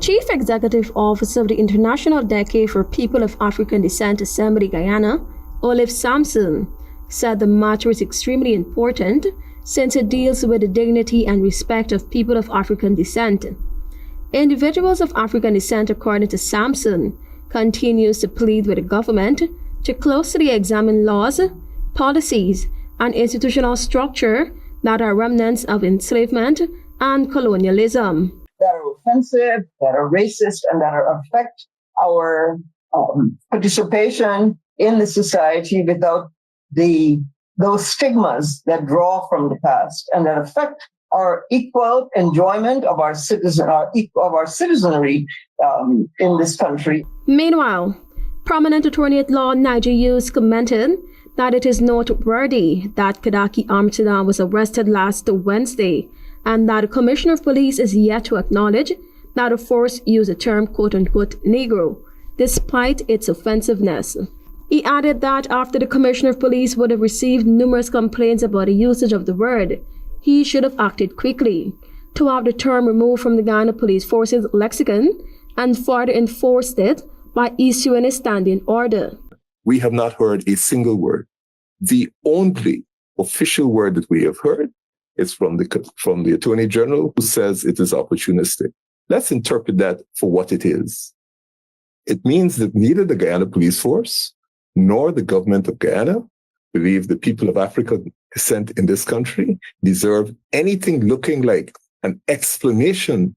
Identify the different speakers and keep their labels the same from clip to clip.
Speaker 1: Chief Executive Officer of the International Decade for People of African Descent, Assembly-Guyana, Olive Sampson, said the matter is extremely important since it deals with the dignity and respect of people of African descent. Individuals of African descent, according to Sampson, continues to plead with the government to closely examine laws, policies, and institutional structure that are remnants of enslavement and colonialism.
Speaker 2: That are offensive, that are racist, and that affect our participation in the society without those stigmas that draw from the past and that affect our equal enjoyment of our citizenry in this country.
Speaker 1: Meanwhile, prominent attorney at law Nigel Hughes commented that it is noteworthy that Kadaki Amsterdam was arrested last Wednesday and that the Commissioner of Police is yet to acknowledge that the force used the term quote-unquote Negro, despite its offensiveness. He added that after the Commissioner of Police would have received numerous complaints about the usage of the word, he should have acted quickly to have the term removed from the Guyana Police Force's lexicon and further enforced it by issuing a standing order.
Speaker 3: We have not heard a single word. The only official word that we have heard is from the Attorney General, who says it is opportunistic. Let's interpret that for what it is. It means that neither the Guyana Police Force nor the government of Guyana believe the people of African descent in this country deserve anything looking like an explanation,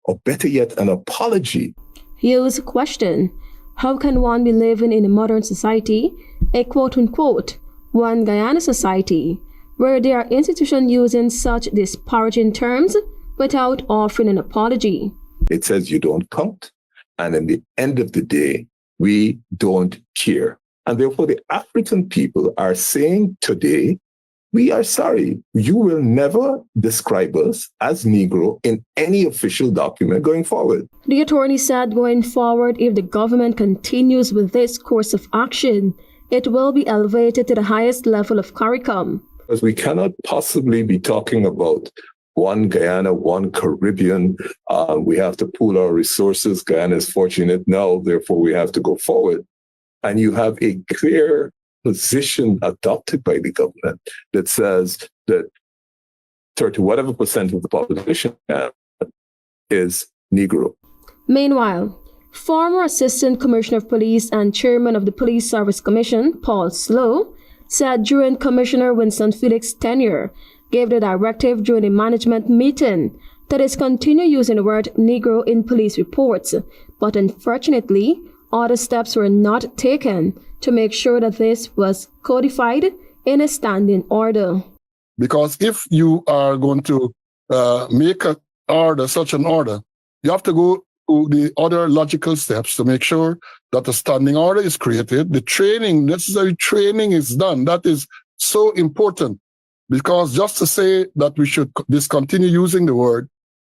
Speaker 3: or better yet, an apology.
Speaker 1: Here's a question. How can one be living in a modern society, a quote-unquote one Guyana society, where there are institutions using such disparaging terms without offering an apology?
Speaker 3: It says you don't count, and in the end of the day, we don't care. And therefore, the African people are saying today, we are sorry. You will never describe us as Negro in any official document going forward.
Speaker 1: The attorney said going forward, if the government continues with this course of action, it will be elevated to the highest level of CARICOM.
Speaker 3: Because we cannot possibly be talking about one Guyana, one Caribbean. We have to pool our resources. Guyana is fortunate now, therefore we have to go forward. And you have a clear position adopted by the government that says that 30% of the population is Negro.
Speaker 1: Meanwhile, former Assistant Commissioner of Police and Chairman of the Police Service Commission, Paul Slow, said during Commissioner Winston Felix's tenure, gave the directive during a management meeting that is continue using the word Negro in police reports, but unfortunately, other steps were not taken to make sure that this was codified in a standing order.
Speaker 4: Because if you are going to make such an order, you have to go to the other logical steps to make sure that a standing order is created. The training, necessary training is done. That is so important, because just to say that we should discontinue using the word,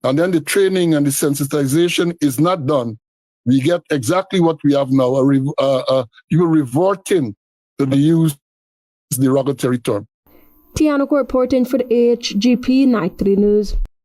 Speaker 4: and then the training and the sensitization is not done, we get exactly what we have now, people reverting to the use derogatory term.
Speaker 1: Tiana Cole reporting for the HGP Night 3 News.